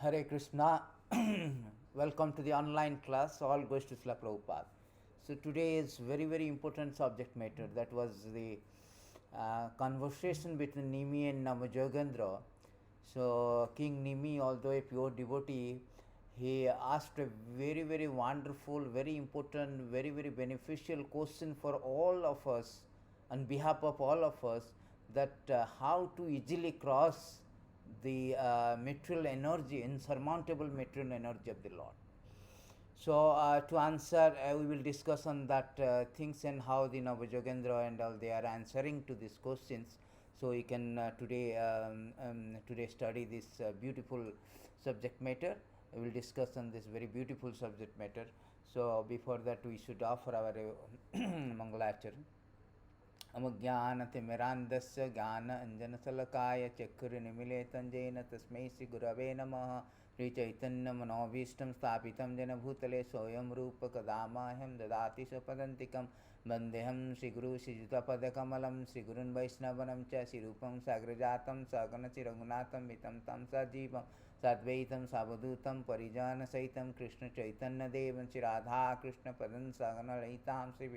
Hare Krishna. Welcome to the online class. All goes to Srila Prabhupada. So today is very very important subject matter. That was the conversation between Nimi and Namajogendra. So King Nimi, although a pure devotee, he asked a very very wonderful, very important, very very beneficial question for all of us, on behalf of all of us, that how to easily cross the material energy, insurmountable material energy of the Lord. So to answer, we will discuss on that things and how the Navajogendra and all they are answering to these questions. So we can today study this beautiful subject matter. We will discuss on this very beautiful subject matter. So before that, we should offer our Mangalacharya. अमुज्ञानतिमिरान्धस्य ज्ञानाञ्जनशलाकाय चक्षुरुन्मीलितं तस्मै श्रीगुरवे नमः श्रीचैतन्यमनोभीष्टं स्थापितं येन भूतले स्वयं रूपकदा मह्यं ददाति स्वपदान्तिकं वन्देऽहं श्रीगुरुश्रीयुतपदकमलं श्रीगुरून् वैष्णवांश्च श्रीरूपं साग्रजातं सगणशिरघुनाथं वितं तं सजीवं साद्वैतं सावधूतं परिजनसहितं कृष्णचैतन्यदेवं श्रीराधाकृष्णपदं सगणललितां श्री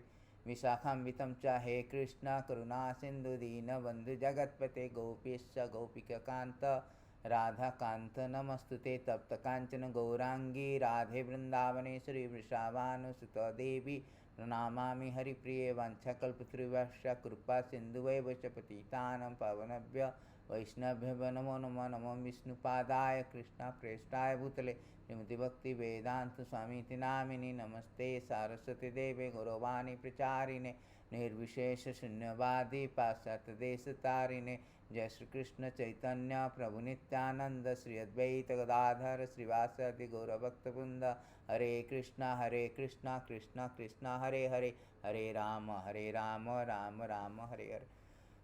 विशाखान्वितं च हे कृष्ण करुणा सिंधु दीनबंधु जगत्पते गोपीश गोपिकान्त राधाकान्त नमस्तुते तप्त कांचन गौरांगी राधे वृंदावनेश्वरी वृषावानुसुत देवी प्रणमामि हरिप्रिये वाञ्छाकल्पतरुभ्यश्च कृपा सिन्धुवैव च पतितानां पावनेभ्यो वैष्णवेभ्यो नमो नमः नमो विष्णुपादाय कृष्णप्रेष्ठाय भूतले श्रीमति भक्ति वेदांत स्वामी नामिनी नमस्ते सारस्वती देवे गौरवाणी प्रचारिणे निर्विशेष शून्यवादी पाश्चात्य देश तारिणे जय श्री कृष्ण चैतन्य प्रभु नित्यानंद श्री अद्वैत गदाधर श्रीवासादि गौरभक्तवृंद हरे Krishna Krishna Krishna Hare Hare Hare Ram Ram Ram Hare Hare.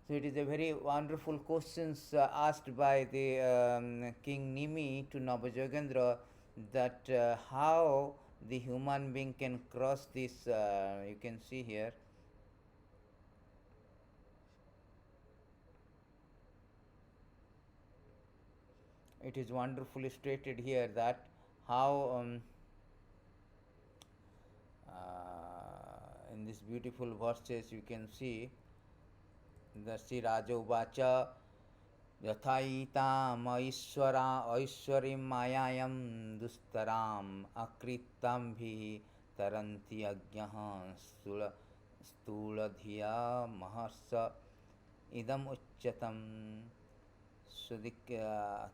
So it is a very wonderful questions asked by the King Nimi to Navajogendra, that how the human being can cross this. You can see here. It is wonderfully stated here that how in this beautiful verses you can see the Sri Raja Uvacha यथाईताम ऐश्वरीं मायां दुस्तराम अकृतं भी तरन्ति अज्ञः स्थूलधिया महर्ष idam uchyatam. So the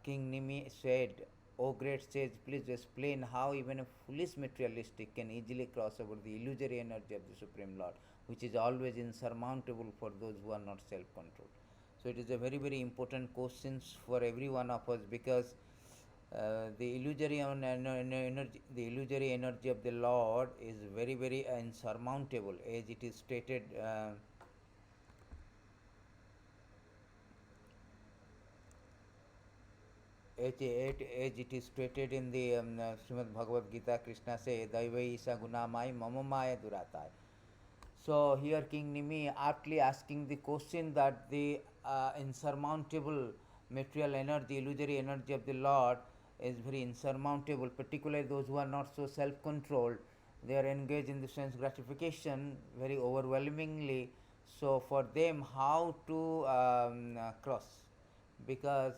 King Nimi said, O great sage, please explain how even a foolish materialistic can easily cross over the illusory energy of the Supreme Lord, which is always insurmountable for those who are not self-controlled. So it is a very very important question for every one of us, because the illusory energy of the Lord is very very insurmountable, as it is stated. As it is stated in the Srimad Bhagavad Gita, Krishna says, Daivai Isa Gunamai Mama Maya Duratai. So here King Nimi aptly asking the question that the insurmountable material energy, illusory energy of the Lord is very insurmountable, particularly those who are not so self-controlled. They are engaged in the sense gratification very overwhelmingly. So for them, how to cross? Because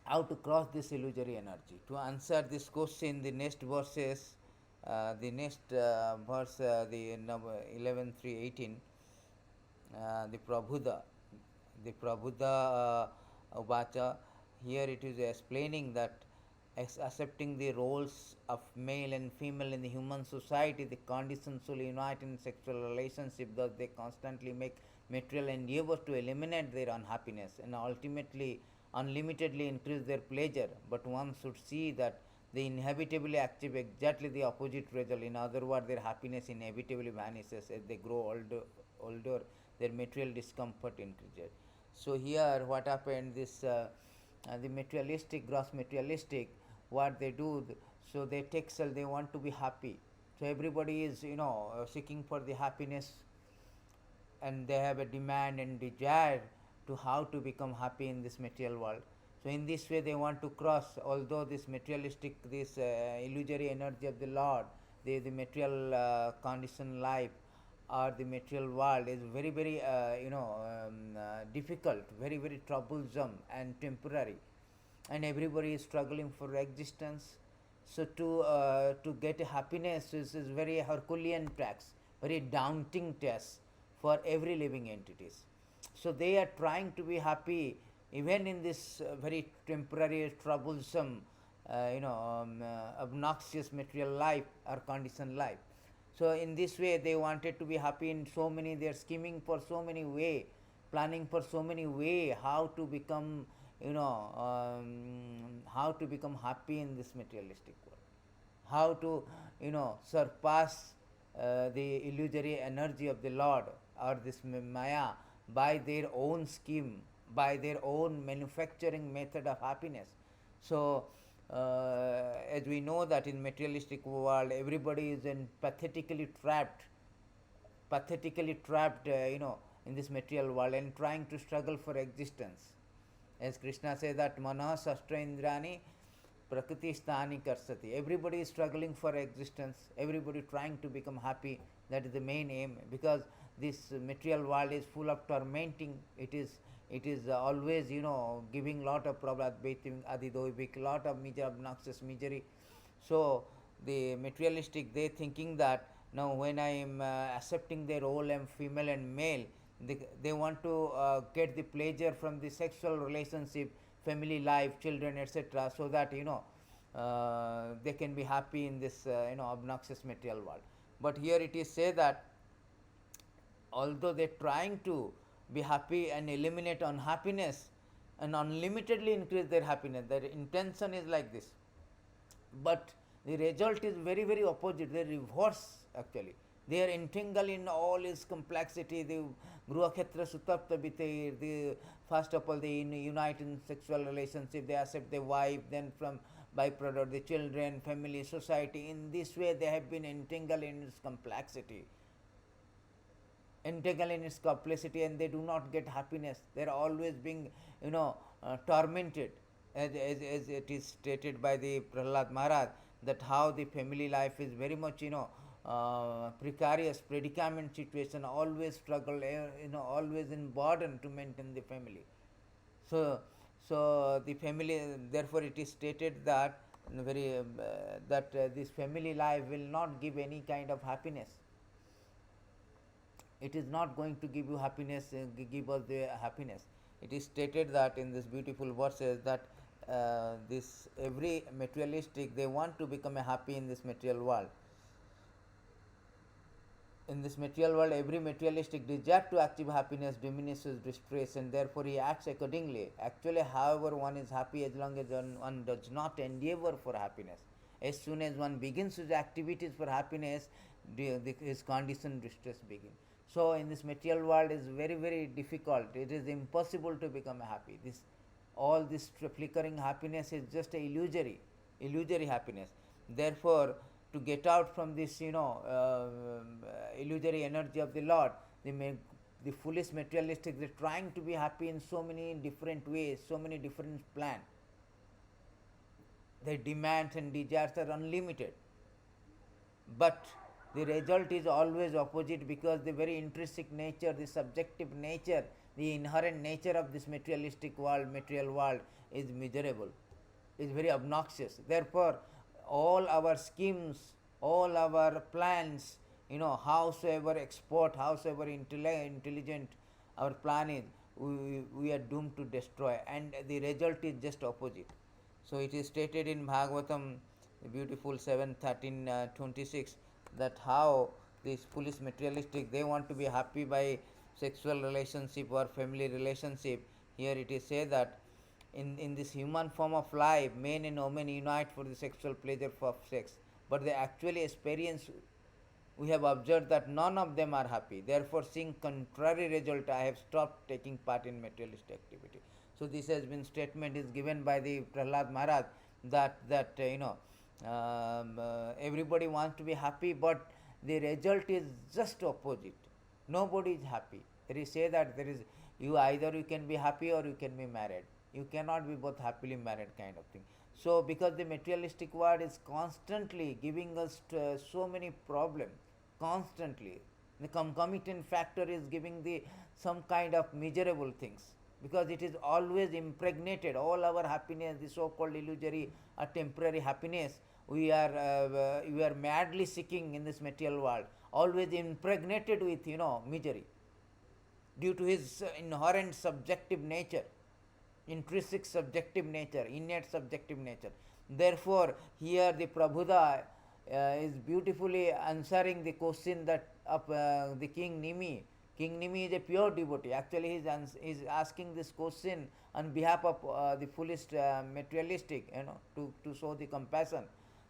how to cross this illusory energy? To answer this question, the next verses, the next verse, the number 11 3 18, the Prabhuda Uvacha, here it is explaining that accepting the roles of male and female in the human society, the conditions will unite in sexual relationship, thus they constantly make material endeavors to eliminate their unhappiness and ultimately unlimitedly increase their pleasure. But one should see that they inevitably achieve exactly the opposite result. In other words, their happiness inevitably vanishes as they grow older, their material discomfort increases. So here, what happened? This the materialistic, gross materialistic, what they do. So they take sell. They want to be happy. So everybody is seeking for the happiness, and they have a demand and desire to how to become happy in this material world. So in this way they want to cross, although this materialistic, this illusory energy of the Lord, the material conditioned life or the material world is very very difficult, very very troublesome and temporary, and everybody is struggling for existence. So to get happiness is very Herculean task, very daunting task for every living entities. So they are trying to be happy even in this very temporary, troublesome, obnoxious material life or conditioned life. So in this way, they wanted to be happy in so many. They are scheming for so many way, planning for so many way how to become, how to become happy in this materialistic world, how to, surpass the illusory energy of the Lord or this Maya by their own scheme, by their own manufacturing method of happiness. So, as we know that in materialistic world, everybody is in pathetically trapped, in this material world and trying to struggle for existence. As Krishna says that mana sastra indrani prakriti sthani karsati. Everybody is struggling for existence. Everybody trying to become happy. That is the main aim, because this material world is full of tormenting. It is always giving lot of problems, bathing adidovik, lot of misery, obnoxious misery. So the materialistic, they thinking that now when I am accepting their role and female and male, they want to get the pleasure from the sexual relationship, family life, children, etc., so that they can be happy in this obnoxious material world. But here it is say that although they're trying to be happy and eliminate unhappiness and unlimitedly increase their happiness, their intention is like this, but the result is very very opposite. They reverse actually. They are entangled in all its complexity. The Gruhakshetra Sutapta Bite, the first of all they unite in sexual relationship, they accept the wife, then from byproduct the children, family, society. In this way they have been entangled in its complexity, entangled in its complexity, and they do not get happiness. They are always being tormented, as it is stated by the Prahlad Maharaj, that how the family life is very much precarious predicament situation, always struggle, always in burden to maintain the family. So the family, therefore it is stated that this family life will not give any kind of happiness. It is not going to give you happiness, give us the happiness. It is stated that in this beautiful verses that this every materialistic, they want to become happy in this material world. In this material world, every materialistic desire to achieve happiness diminishes distress, and therefore he acts accordingly. Actually, however, one is happy as long as one does not endeavor for happiness. As soon as one begins his activities for happiness, his condition distress begins. So in this material world is very very difficult. It is impossible to become happy. All this flickering happiness is just a illusory happiness. Therefore, to get out from this illusory energy of the Lord, the foolish materialistic, they're trying to be happy in so many different ways, so many different plans. Their demands and desires are unlimited, but the result is always opposite, because the very intrinsic nature, the subjective nature, the inherent nature of this material world is miserable, is very obnoxious. Therefore all our schemes, all our plans, howsoever expert, howsoever intelligent our plan is, we are doomed to destroy, and the result is just opposite. So it is stated in Bhagavatam, the beautiful 7:13-26, that how these foolish materialistic, they want to be happy by sexual relationship or family relationship. Here it is said that in this human form of life, men and women unite for the sexual pleasure of sex, but they actually experience, we have observed that none of them are happy. Therefore, seeing contrary result, I have stopped taking part in materialistic activity. So this has been statement is given by the Prahlad Maharaj, that everybody wants to be happy, but the result is just opposite. Nobody is happy. There is say that there is, you either you can be happy or you can be married. You cannot be both happily married kind of thing. So because the materialistic world is constantly giving us so many problems, constantly the concomitant factor is giving the some kind of miserable things, because it is always impregnated all our happiness, the so called illusory or temporary happiness we are madly seeking in this material world, always impregnated with misery, due to his inherent subjective nature, intrinsic subjective nature, innate subjective nature. Therefore, here the Prabhuda is beautifully answering the question that of the King Nimi. King Nimi is a pure devotee. Actually, he is asking this question on behalf of the foolish materialistic, to show the compassion,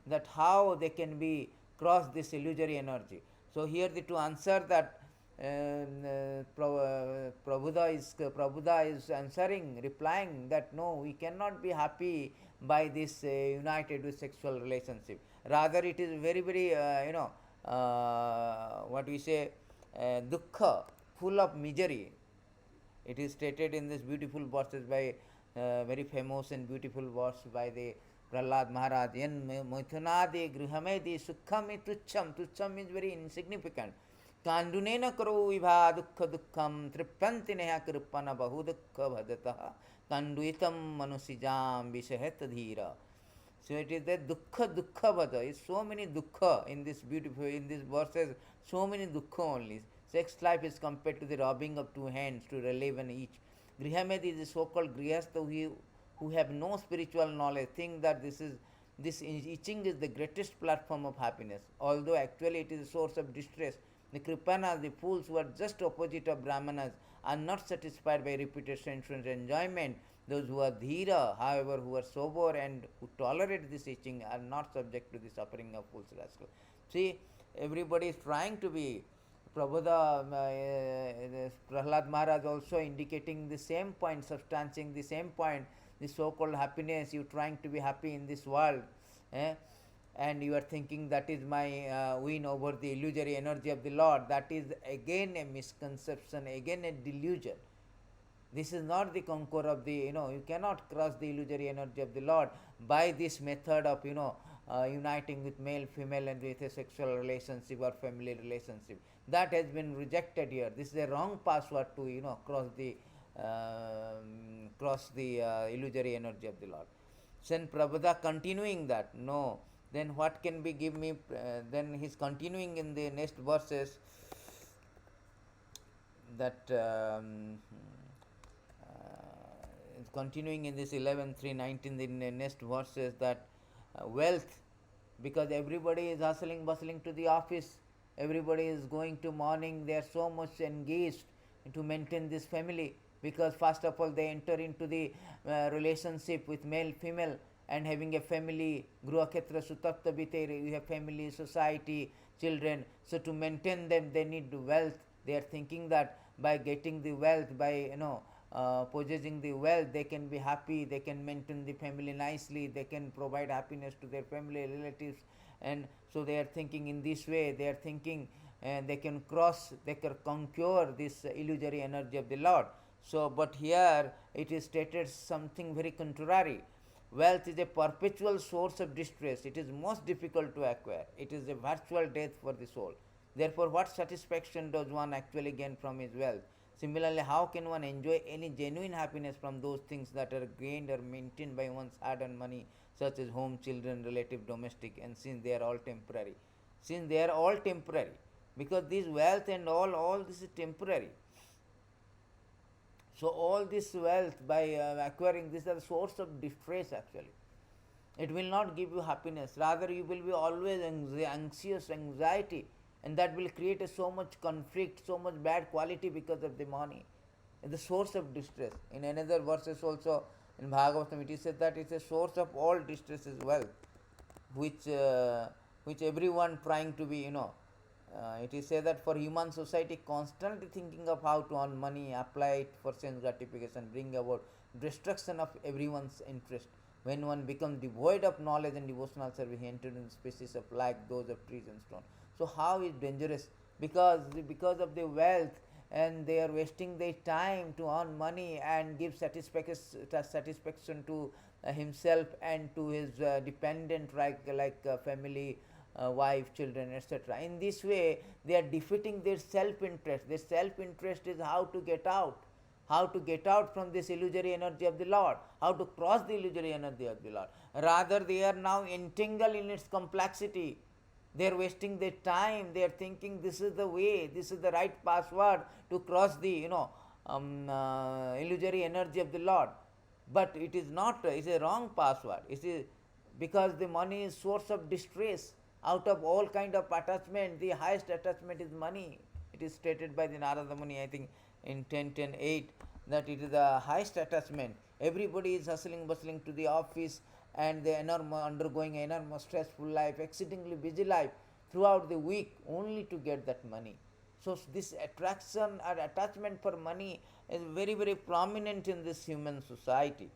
that how they can be cross this illusory energy. So here to answer that, Prabhuda is answering, replying that no, we cannot be happy by this united with sexual relationship. Rather, it is very very what we say, dukkha, full of misery. It is stated in this beautiful verses by very famous and beautiful verse by the Prahlad Maharaj. Yen Maithunadi Grihamedi Sukhami Tucham. Tucham is very insignificant. Kandunena karo vibha dukkha dukkham tripyanti neha krippana bahu dukkha bhadataha kanduitam manusijam vishet dhira. So it is that dukkha dukkha vada. Is so many dukkha in this beautiful, in these verses, so many dukkha only. Sex life is compared to the rubbing of two hands to relieve an each. Grihamed is the so-called grihastha who have no spiritual knowledge, think that this itching is the greatest platform of happiness, although actually it is a source of distress. The Kripanas, the fools who are just opposite of Brahmanas, are not satisfied by repeated sensual enjoyment. Those who are dhira, however, who are sober and who tolerate this itching, are not subject to the suffering of fools rascal. See, everybody is trying to be. Prabhupada, Prahlad Maharaj also indicating the same point, substantiating the same point, the so-called happiness, you trying to be happy in this world, eh? And you are thinking that is my win over the illusory energy of the Lord. That is again a misconception, again a delusion. This is not the conqueror of the, you cannot cross the illusory energy of the Lord by this method of, uniting with male, female, and with a sexual relationship or family relationship. That has been rejected here. This is a wrong password to, cross the illusory energy of the Lord. Saint Prabhupada continuing that, no, then what can be give me? Then he's continuing in the next verses that. Continuing in this 11:3:19, the next verses, that wealth, because everybody is hustling bustling to the office, everybody is going to morning, they are so much engaged to maintain this family, because first of all they enter into the relationship with male female and having a family, gruhakshetra sutapta bite, you have family, society, children. So to maintain them they need wealth. They are thinking that by getting the wealth, by possessing the wealth, they can be happy, they can maintain the family nicely, they can provide happiness to their family relatives. And so they are thinking in this way, they are thinking they can cross, they can conquer this illusory energy of the Lord. So but here it is stated something very contrary. Wealth is a perpetual source of distress, it is most difficult to acquire, it is a virtual death for the soul. Therefore, what satisfaction does one actually gain from his wealth? Similarly, how can one enjoy any genuine happiness from those things that are gained or maintained by one's hard-earned money, such as home, children, relative, domestic, and since they are all temporary? Since they are all temporary, because this wealth and all this is temporary. So all this wealth, by acquiring this, is a source of distress actually. It will not give you happiness. Rather, you will be always anxious, anxiety, and that will create so much conflict, so much bad quality because of the money. It's the source of distress. In another verses also in Bhagavatam it is said that it's a source of all distress is wealth, which everyone trying to be, it is said that for human society constantly thinking of how to earn money, apply it for sense gratification, bring about destruction of everyone's interest. When one becomes devoid of knowledge and devotional service, he enters in species of like those of trees and stone. So how is dangerous? Because of the wealth, and they are wasting their time to earn money and give satisfaction to himself and to his dependent, like family, wife, children, etc. In this way, they are defeating their self-interest. Their self-interest is how to get out from this illusory energy of the Lord, how to cross the illusory energy of the Lord. Rather, they are now entangled in its complexity. They are wasting their time. They are thinking this is the way, this is the right password to cross the illusory energy of the Lord. But it is not. It's a wrong password. It is because the money is source of distress. Out of all kind of attachment, the highest attachment is money. It is stated by the Narada Muni, I think, in 10.10.8, that it is the highest attachment. Everybody is hustling, bustling to the office, and they are undergoing enormous stressful life, exceedingly busy life throughout the week, only to get that money. So this attraction or attachment for money is very, very prominent in this human society.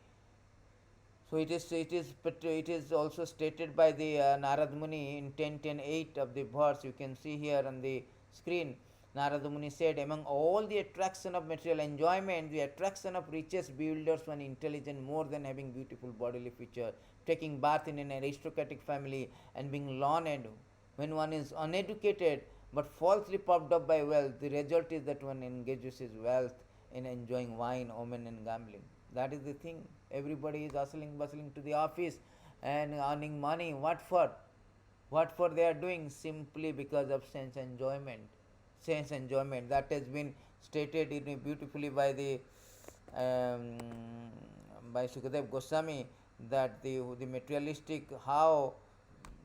So it is also stated by the Narad Muni in 10.10.8 of the verse. You can see here on the screen. Narada Muni said, among all the attraction of material enjoyment, the attraction of riches bewilders one intelligent more than having beautiful bodily feature, taking birth in an aristocratic family and being learned. When one is uneducated but falsely puffed up by wealth, the result is that one engages his wealth in enjoying wine, women, and gambling. That is the thing. Everybody is hustling, bustling to the office and earning money. What for? What for they are doing? Simply because of sense enjoyment. Sense enjoyment. That has been stated in beautifully um, by Sukadev Goswami, that the materialistic, how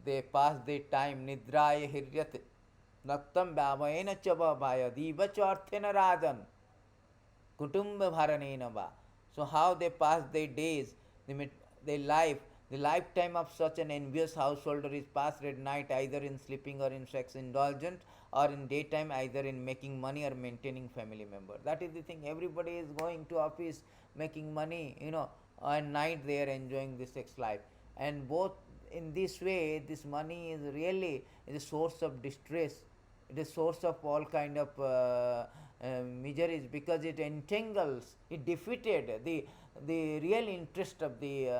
they pass their time. Nidraya hiryate naktam vyavayena chava bhaya divacha arthena rajan kutumba bharanena va. So how they pass their days, their life, the lifetime of such an envious householder is passed at night either in sleeping or in sex indulgence, or in daytime either in making money or maintaining family member. That is the thing. Everybody is going to office, making money, and night they are enjoying the sex life. And both in this way, this money is really a source of distress. It is source of all kind of miseries, because it entangles, it defeated the real interest of the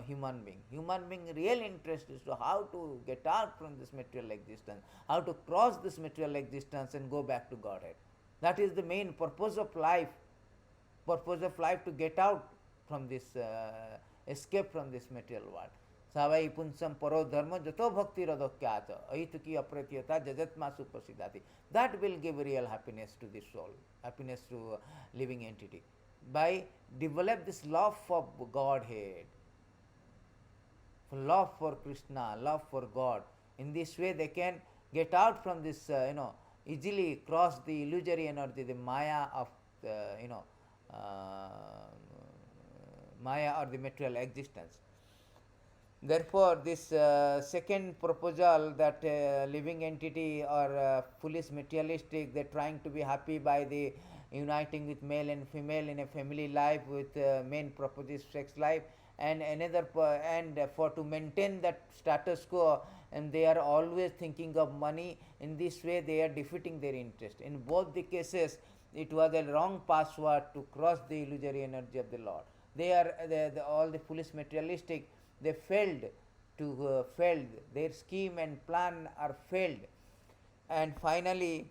human being. Human being real interest is to how to get out from this material existence, how to cross this material existence and go back to Godhead. That is the main purpose of life. Purpose of life to get out from this, escape from this material world. Savai punsam paro dharma jato bhakti radokyata aituki apratiyata jajatma suprasidati. That will give real happiness to the soul, happiness to living entity. By develop this love for Godhead, love for Krishna, love for God. In this way, they can get out from this, easily cross the illusory energy, the Maya of, uh, Maya or the material existence. Therefore, this second proposal, that living entity or foolish materialistic, they're trying to be happy by the uniting with male and female in a family life with main proposes sex life, and and for to maintain that status quo, and they are always thinking of money. In this way, they are defeating their interest. In both the cases, it was a wrong password to cross the illusory energy of the Lord. They are all the foolish materialistic. They failed. Their scheme and plan are failed, and finally,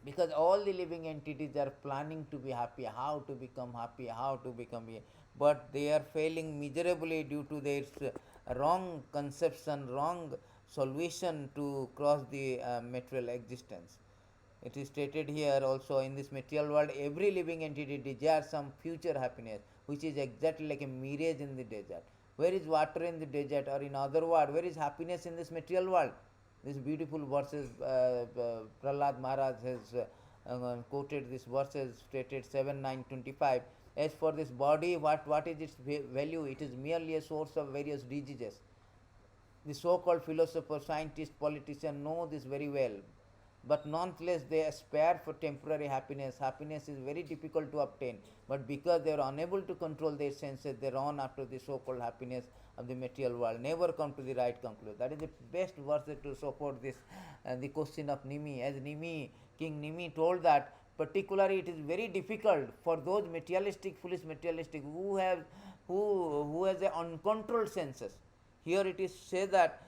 because all the living entities are planning to be happy, how to become happy, how to become, but they are failing miserably due to their wrong conception, wrong solution to cross the material existence. It is stated here also, in this material world, every living entity desires some future happiness, which is exactly like a mirage in the desert. Where is water in the desert? Or in other words, where is happiness in this material world? These beautiful verses, Prahlad Maharaj has quoted these verses, stated 7.9.25. As for this body, what is its value? It is merely a source of various diseases. The so-called philosophers, scientists, politicians know this very well, but nonetheless they aspire for temporary happiness. Happiness is very difficult to obtain, but because they are unable to control their senses, they run after the so-called happiness of the material world, never come to the right conclusion. That is the best verse to support this, the question of Nimi. As Nimi, King Nimi told that particularly it is very difficult for those materialistic, foolish materialistic who has a uncontrolled senses. Here it is said that,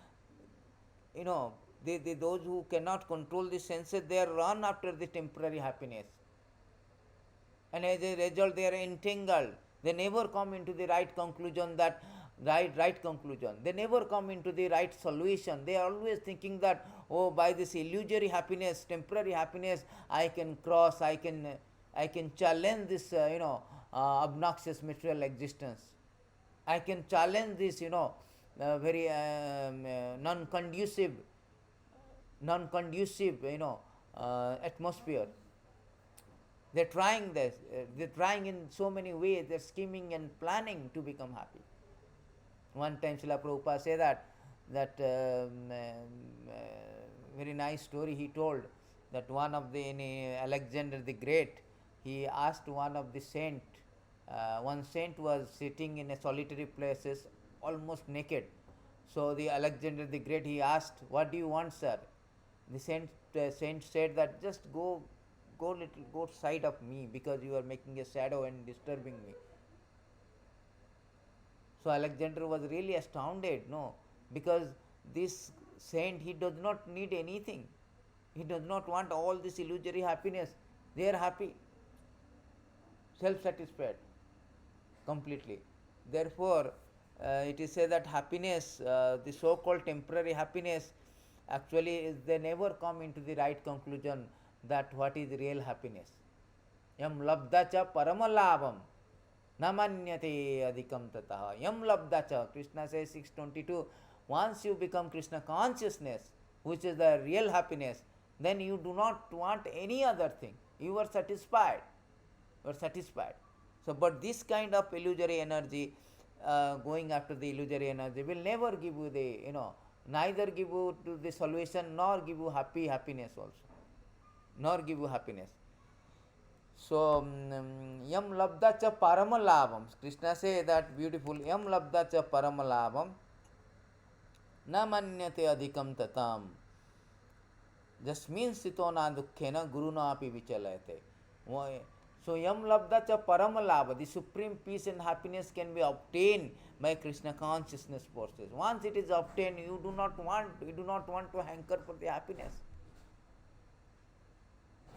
you know, those who cannot control the senses, they run after the temporary happiness, and as a result they are entangled. They never come into the right conclusion, that right conclusion. They never come into the right solution. They are always thinking that, oh, by this illusory happiness, temporary happiness, I can cross, I can challenge this, obnoxious material existence. I can challenge this, very non-conducive, atmosphere. They're trying this. They're trying in so many ways. They're scheming and planning to become happy. One time, Srila Prabhupada said that very nice story he told, that one of the Alexander the Great, he asked one of the saint. One saint was sitting in a solitary place, almost naked. So the Alexander the Great, he asked, "What do you want, sir?" The saint said that, "Just go side of me, because you are making a shadow and disturbing me." So Alexander was really astounded, no, because this saint, he does not need anything. He does not want all this illusory happiness. They are happy, self-satisfied, completely. Therefore, it is said that happiness, the so-called temporary happiness, actually they never come into the right conclusion that what is real happiness. Yam labda cha paramalabham namanyate adhikam tataha. Yam labda cha, Krishna says 622, once you become Krishna consciousness, which is the real happiness, then you do not want any other thing. You are satisfied. You are satisfied. So, but this kind of illusory energy, going after the illusory energy, will never give you the, neither give you to the solution, nor give you happiness also, nor give you happiness. So, yam labda cha paramalabham. Krishna say that beautiful, yam labda cha paramalabham na manyate adhikam tatam. Jasmin sitona dukkhena guruna api vichalayate. So, yam labda cha paramalabha, the supreme peace and happiness can be obtained by Krishna consciousness forces. Once it is obtained, you do not want to hanker for the happiness.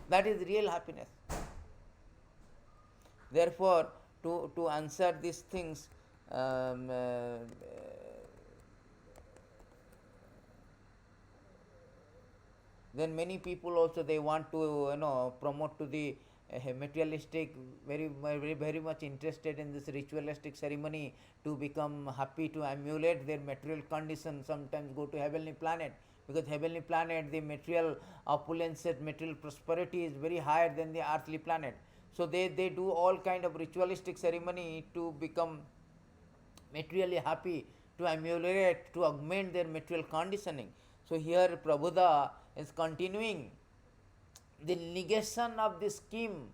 That is real happiness. Therefore, to answer these things, then many people also, they want to promote to the materialistic, very much interested in this ritualistic ceremony, to become happy, to emulate their material condition, sometimes go to heavenly planet, because heavenly planet, the material opulence, material prosperity is very higher than the earthly planet. So they do all kind of ritualistic ceremony to become materially happy, to ameliorate, to augment their material conditioning. So here Prabhupada is continuing the negation of the scheme,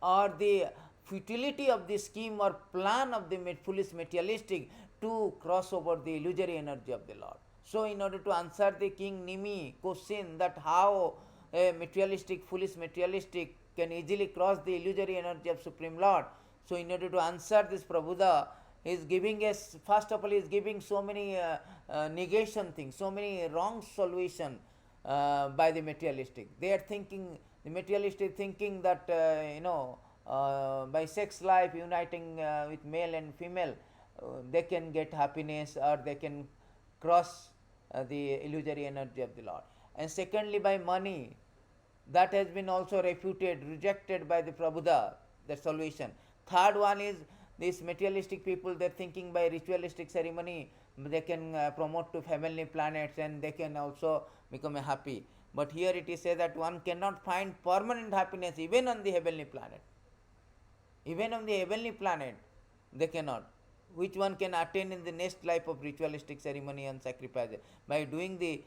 or the futility of the scheme or plan of the foolish materialistic to cross over the illusory energy of the Lord. So in order to answer the King Nimi question, that how a materialistic, foolish materialistic can easily cross the illusory energy of Supreme Lord, so in order to answer this, Prabhupada is giving us, first of all, he is giving so many negation things, so many wrong solution by the materialistic. They are thinking, the materialistic thinking that by sex life uniting with male and female, they can get happiness, or they can cross the illusory energy of the Lord. And secondly, by money, that has been also refuted, rejected by the Prabhupada, the solution. Third one is, these materialistic people, they are thinking by ritualistic ceremony, they can promote to heavenly planets, and they can also become happy. But here it is said that one cannot find permanent happiness even on the heavenly planet. Even on the heavenly planet, they cannot. Which one can attain in the next life of ritualistic ceremony and sacrifices. By doing the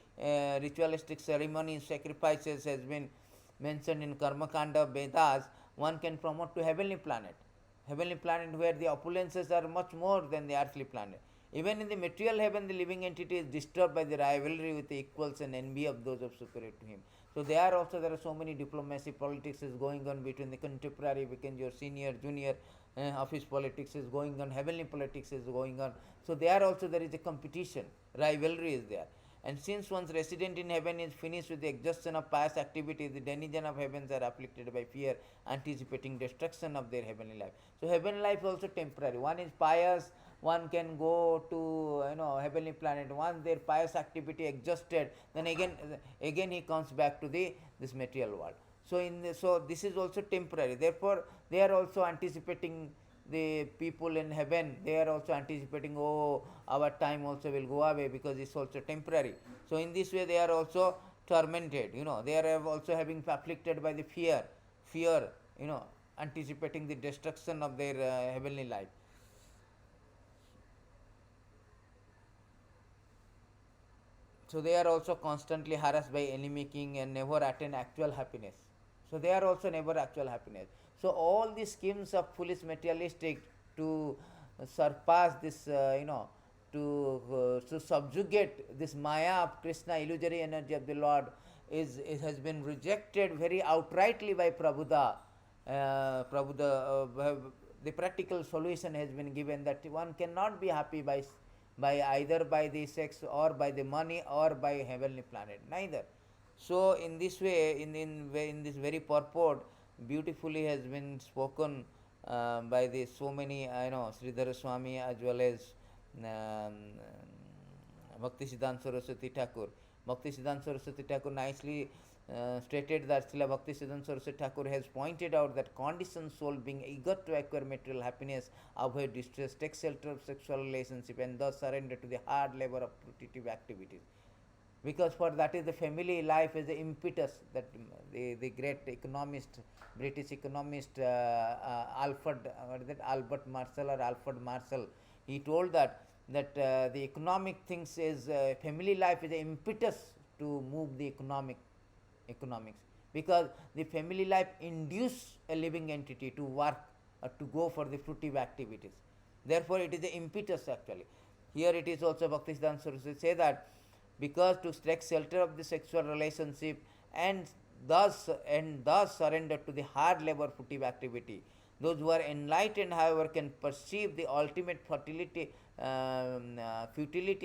ritualistic ceremonies, sacrifices, has been mentioned in Karma Kanda Vedas, one can promote to heavenly planet. Heavenly planet where the opulences are much more than the earthly planet. Even in the material heaven, the living entity is disturbed by the rivalry with the equals and envy of those of superior to him. So there also there are so many diplomacy politics is going on between the contemporary, between your senior, junior, office politics is going on, heavenly politics is going on. So there also there is a competition, rivalry is there. And since one's resident in heaven is finished with the exhaustion of pious activity, the denizen of heavens are afflicted by fear, anticipating destruction of their heavenly life. So heavenly life is also temporary. One is pious, one can go to heavenly planet. Once their pious activity exhausted, then again he comes back to the this material world. So so this is also temporary. Therefore, they are also anticipating the people in heaven. They are also anticipating, oh, our time also will go away because it's also temporary. So in this way, they are also tormented. They are also having afflicted by the fear. Anticipating the destruction of their heavenly life. So they are also constantly harassed by enemy king and never attain actual happiness. So they are also never actual happiness. So all these schemes of foolish materialistic to surpass this, to subjugate this Maya of Krishna, illusory energy of the Lord, it has been rejected very outrightly by Prabhupada. The practical solution has been given that one cannot be happy by either by the sex or by the money or by heavenly planet, neither. So in this way, in this very purport, beautifully has been spoken by the so many Sridhara Swami as well as um, Bhaktisiddhanta Saraswati Thakur. Bhaktisiddhanta Saraswati Thakur nicely stated that Srila Bhaktisiddhanta Saraswati Thakur has pointed out that conditioned soul being eager to acquire material happiness, avoid distress, take shelter of sexual relationship, and thus surrender to the hard labor of fruitive activities. Because for that is the family life is the impetus that the great economist, British economist Albert Marshall or Alfred Marshall, he told that the economic things is family life is the impetus to move the economics, because the family life induce a living entity to work or to go for the fruitive activities. Therefore, it is the impetus actually. Here it is also Bhaktisiddhanta Saraswati say that because to take shelter of the sexual relationship and thus surrender to the hard labor fruitive activity. Those who are enlightened, however, can perceive the ultimate futility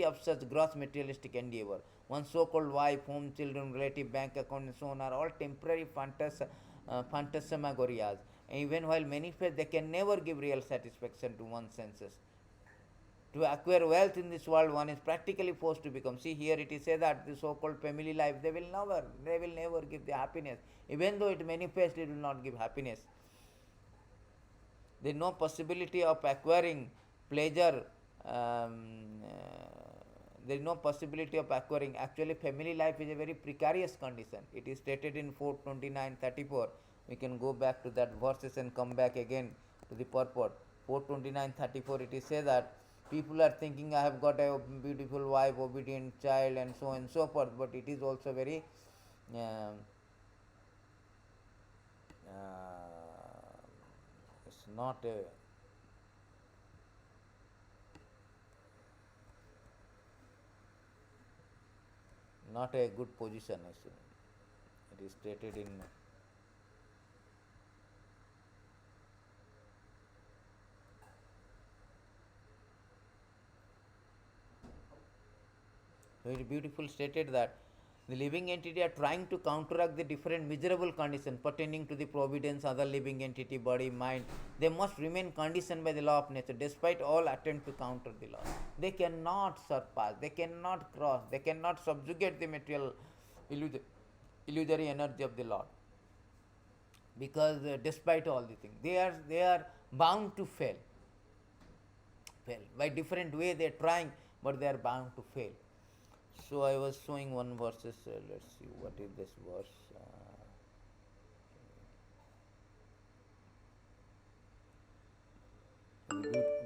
of such gross materialistic endeavor. One's so-called wife, home, children, relative, bank account, and so on are all temporary phantasmagorias. And even while manifest, they can never give real satisfaction to one's senses. To acquire wealth in this world, one is practically forced to become. See, here it is said that the so-called family life, they will never give the happiness. Even though it manifests, it will not give happiness. There is no possibility of acquiring pleasure. There is no possibility of acquiring. Actually, family life is a very precarious condition. It is stated in 429:34. We can go back to that verses and come back again to the purport. 429:34. It is said that people are thinking, I have got a beautiful wife, obedient child, and so on and so forth. But it is also very uh, it's not a good position. It is stated in very beautiful stated that the living entity are trying to counteract the different miserable conditions pertaining to the providence other living entity, body, mind. They must remain conditioned by the law of nature despite all attempt to counter the law. They cannot surpass, they cannot cross, they cannot subjugate the material illusory energy of the Lord. Because despite all the things, they are bound to fail. By different way they are trying, but they are bound to fail. So I was showing one verses. Let's see what is this verse.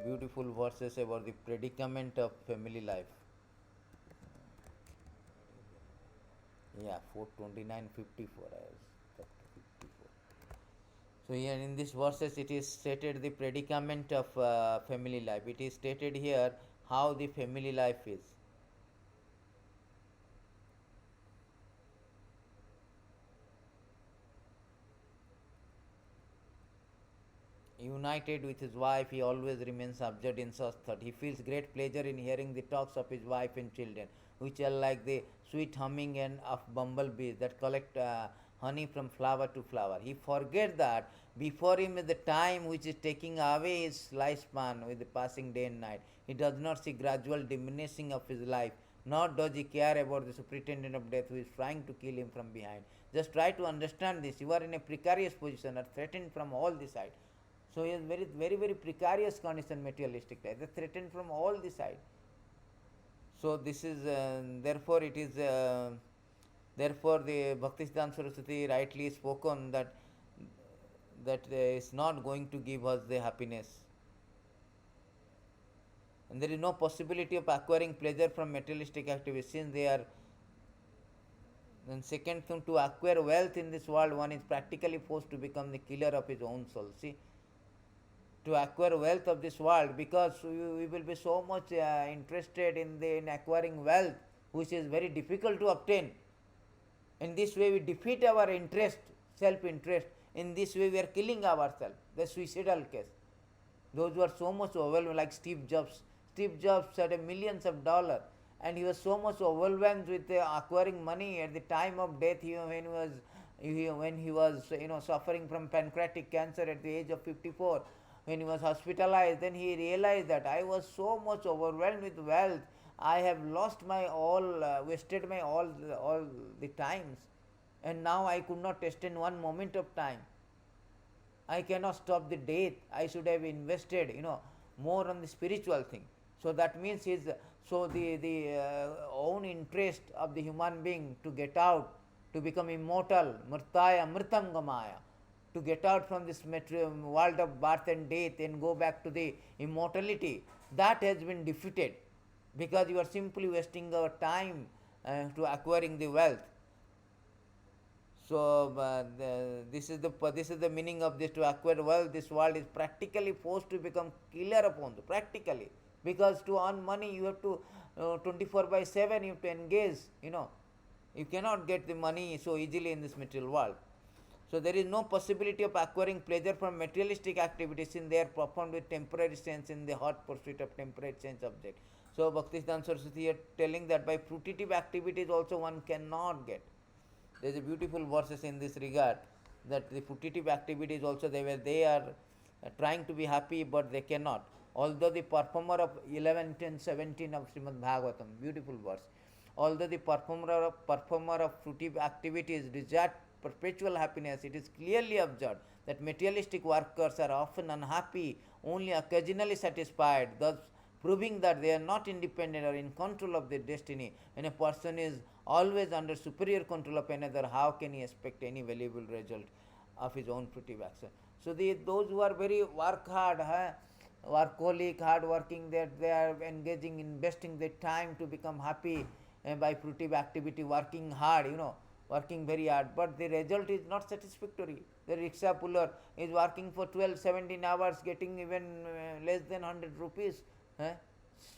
Beautiful verses about the predicament of family life. Yeah, 429:54. I was up to 54. So here in these verses it is stated the predicament of family life. It is stated here how the family life is. United with his wife, he always remains absorbed in such thought. He feels great pleasure in hearing the talks of his wife and children, which are like the sweet humming and of bumblebees that collect honey from flower to flower. He forgets that before him is the time which is taking away his lifespan with the passing day and night. He does not see gradual diminishing of his life, nor does he care about the superintendent of death who is trying to kill him from behind. Just try to understand this. You are in a precarious position, are threatened from all the sides. So he is very precarious condition, materialistic life. They threatened from all the sides. So this is therefore it is therefore the Bhaktisiddhanta Saraswati rightly spoken that is not going to give us the happiness, and there is no possibility of acquiring pleasure from materialistic activities since they are. Then second thing, to acquire wealth in this world, one is practically forced to become the killer of his own soul. See, to acquire wealth of this world, because we will be so much interested in acquiring wealth which is very difficult to obtain. In this way we defeat our interest, self interest. In this way we are killing ourselves, the suicidal case. Those who are so much overwhelmed, like Steve Jobs had millions of dollars, and he was so much overwhelmed with acquiring money. At the time of death, when he was suffering from pancreatic cancer at the age of 54, when he was hospitalized, then he realized that I was so much overwhelmed with wealth. I have lost my all, wasted my all the times, and now I could not extend one moment of time. I cannot stop the death. I should have invested, more on the spiritual thing. So that means the own interest of the human being to get out, to become immortal, mrtaya mritam gamaya, to get out from this world of birth and death and go back to the immortality, that has been defeated, because you are simply wasting our time to acquiring the wealth. So this is the meaning of this: to acquire wealth, this world is practically forced to become killer upon you, practically, because to earn money you have to 24/7 you have to engage. You cannot get the money so easily in this material world. So there is no possibility of acquiring pleasure from materialistic activities since they are performed with temporary sense in the hot pursuit of temporary sense object. So Bhaktisiddhanta Saraswati is telling that by fruitive activities also one cannot get. There is a beautiful verses in this regard, that the fruitive activities also they are trying to be happy, but they cannot. Although the performer of 11, 10, 17 of Srimad Bhagavatam, beautiful verse. Although the performer of fruitive activities desire perpetual happiness, it is clearly observed that materialistic workers are often unhappy, only occasionally satisfied, thus proving that they are not independent or in control of their destiny. When a person is always under superior control of another, how can he expect any valuable result of his own fruitive action? So those who are very work hard, workaholic, hard working, they are engaging, investing their time to become happy by fruitive activity, working hard, working very hard, but the result is not satisfactory. The rickshaw puller is working for 12, 17 hours, getting even less than 100 rupees,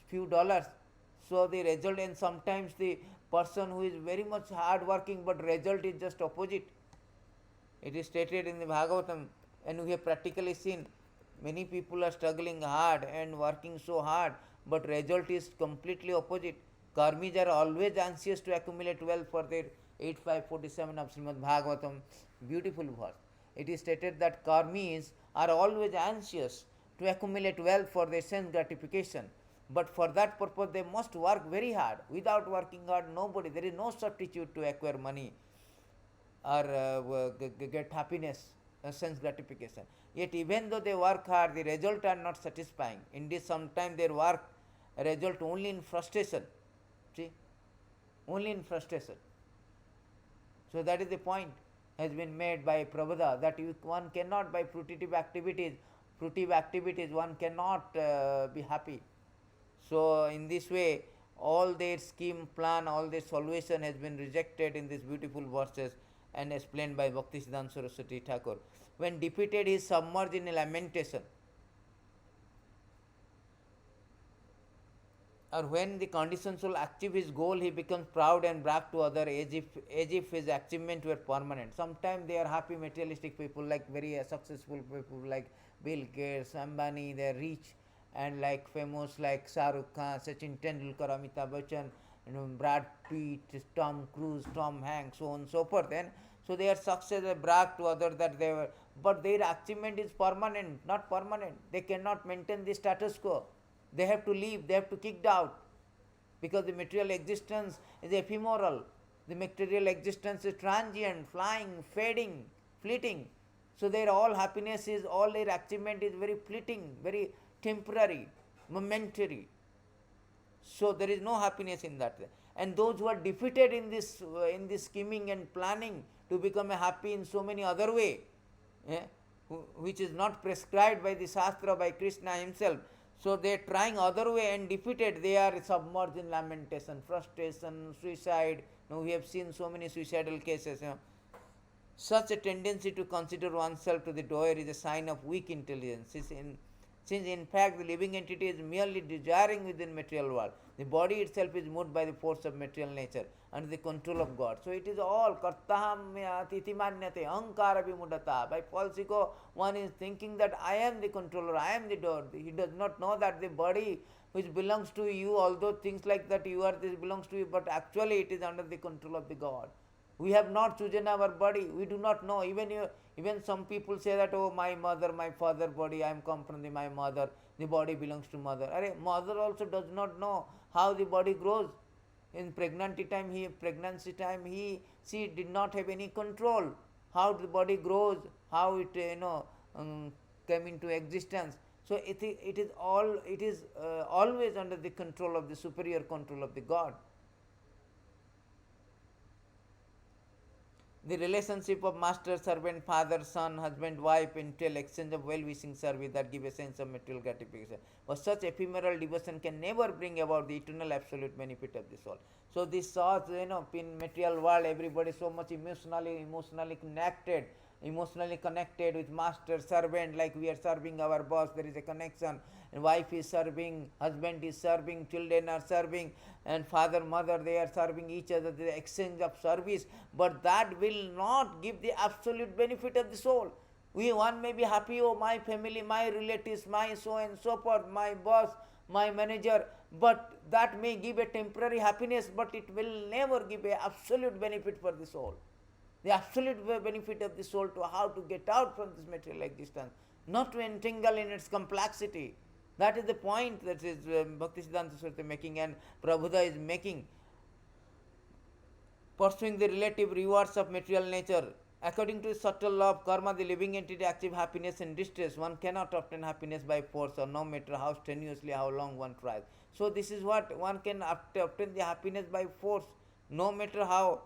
few dollars. So the result, and sometimes the person who is very much hard working, but result is just opposite. It is stated in the Bhagavatam, and we have practically seen many people are struggling hard and working so hard, but result is completely opposite. Karmis are always anxious to accumulate wealth for their 8547 of Srimad Bhagavatam, beautiful verse. It is stated that karmis are always anxious to accumulate wealth for their sense gratification, but for that purpose they must work very hard. Without working hard, nobody, there is no substitute to acquire money or get happiness, sense gratification. Yet even though they work hard, the result are not satisfying. Indeed, sometimes their work result only in frustration. See, only in frustration. So that is the point has been made by Prabhupada, that one cannot, by fruitive activities, one cannot be happy. So in this way, all their scheme, plan, all their solution has been rejected in these beautiful verses and explained by Bhaktisiddhanta Saraswati Thakur. When defeated, he is submerged in a lamentation. or when the conditions will achieve his goal, he becomes proud and brag to other as if his achievement were permanent. Sometimes they are happy materialistic people, like very successful people like Bill Gates, Ambani, they are rich and like famous like Shah Rukh Khan, Sachin Tendulkar, Amitabh Bachchan, Brad Pitt, Tom Cruise, Tom Hanks, so on and so forth. And so they are success, they brag to others that they were, but their achievement is permanent, not permanent. They cannot maintain the status quo. They have to leave, they have to kicked out, because the material existence is ephemeral. The material existence is transient, flying, fading, fleeting. So their all happiness is, all their achievement is very fleeting, very temporary, momentary. So there is no happiness in that. And those who are defeated in this scheming and planning to become a happy in so many other way, eh, which is not prescribed by the Shastra, by Krishna himself. So they are trying other way and defeated. They are submerged in lamentation, frustration, suicide. Now we have seen so many suicidal cases. Such a tendency to consider oneself to the doer is a sign of weak intelligence. Since in fact the living entity is merely desiring within material world. The body itself is moved by the force of material nature under the control of God. So it is all kartaham titi manyate ahankara vimudata. By false ego, one is thinking that I am the controller, I am the doer. He does not know that the body which belongs to you, although things like that you are, this belongs to you, but actually it is under the control of the God. We have not chosen our body. We do not know. Even some people say that, oh, my mother, my father body, I am come from my mother. The body belongs to mother. Mother also does not know how the body grows. In pregnancy time, she did not have any control how the body grows, how it came into existence. So it is always under the control of the superior control of the God. The relationship of master, servant, father, son, husband, wife entail exchange of well-wishing service that give a sense of material gratification. But such ephemeral devotion can never bring about the eternal absolute benefit of the soul. So this thought, in material world, everybody is so much emotionally connected with master, servant, like we are serving our boss, there is a connection. And wife is serving, husband is serving, children are serving, and father, mother, they are serving each other, the exchange of service. But that will not give the absolute benefit of the soul. One may be happy, oh, my family, my relatives, my so and so forth, my boss, my manager, but that may give a temporary happiness, but it will never give a absolute benefit for the soul. The absolute benefit of the soul, to how to get out from this material existence, not to entangle in its complexity. That is the point that is Bhaktisiddhanta Saraswati making and Prabhupada is making. Pursuing the relative rewards of material nature. According to the subtle law of karma, the living entity achieves happiness and distress. One cannot obtain happiness by force, or no matter how strenuously, how long one tries. So this is what one can obtain the happiness by force, no matter how,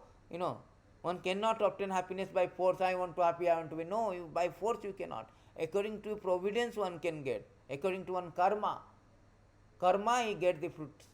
one cannot obtain happiness by force. I want to happy, I want to be. No, by force you cannot. According to providence one can get. According to one karma he get the fruits.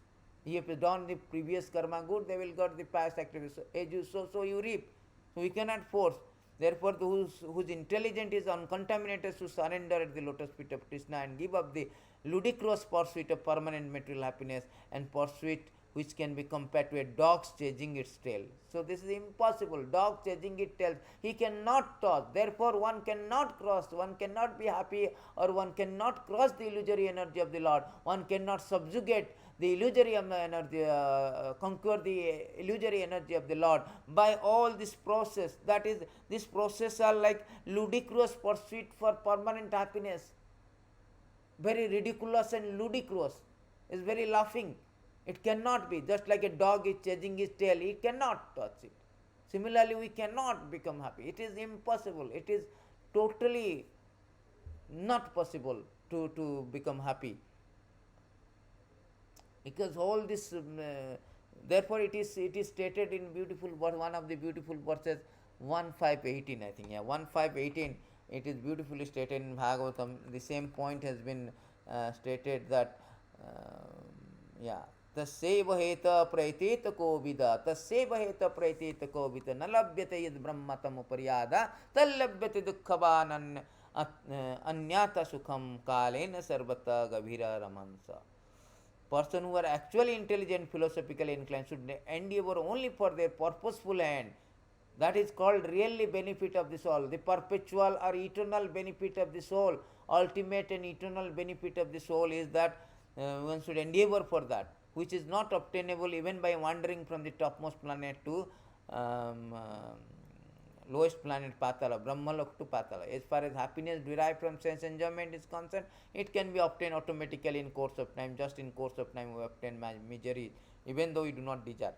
If you done the previous karma good, they will get the past activities. So, as you sow, so you reap. So we cannot force. Therefore, whose intelligence is uncontaminated to surrender at the lotus feet of Krishna and give up the ludicrous pursuit of permanent material happiness and pursuit which can be compared to a dog chasing its tail. So this is impossible. Dog chasing its tail. He cannot toss. Therefore, one cannot cross. One cannot be happy, or one cannot cross the illusory energy of the Lord. One cannot subjugate the illusory energy, conquer the illusory energy of the Lord by all this process. That is, this process are like ludicrous pursuit for permanent happiness. Very ridiculous and ludicrous. It's very laughing. It cannot be. Just like a dog is chasing his tail, he cannot touch it. Similarly, we cannot become happy. It is impossible. It is totally not possible to become happy. Because all this, therefore it is stated in beautiful, one of the beautiful verses, 1.5.18, I think, 1.5.18, it is beautifully stated in Bhagavatam. The same point has been stated that, तस्यैव हेत प्रैतेत कोविद तस्यैव हेत प्रैतेत कोविद न लभ्यते यद् ब्रह्म तमुपर्यादा तल्लभ्यते दुःखवान् अन्यात सुखम कालेन सर्वतः गभीर रमंस. Person who are actually intelligent, philosophically inclined should endeavor only for their purposeful end. That is called really benefit of the soul, the perpetual or eternal benefit of the soul. Ultimate and eternal benefit of the soul is that one should endeavor for that, which is not obtainable even by wandering from the topmost planet to um, uh, lowest planet Patala, Brahmalok to Patala. As far as happiness derived from sense enjoyment is concerned, it can be obtained automatically in course of time. Just in course of time we obtain misery, even though we do not desire.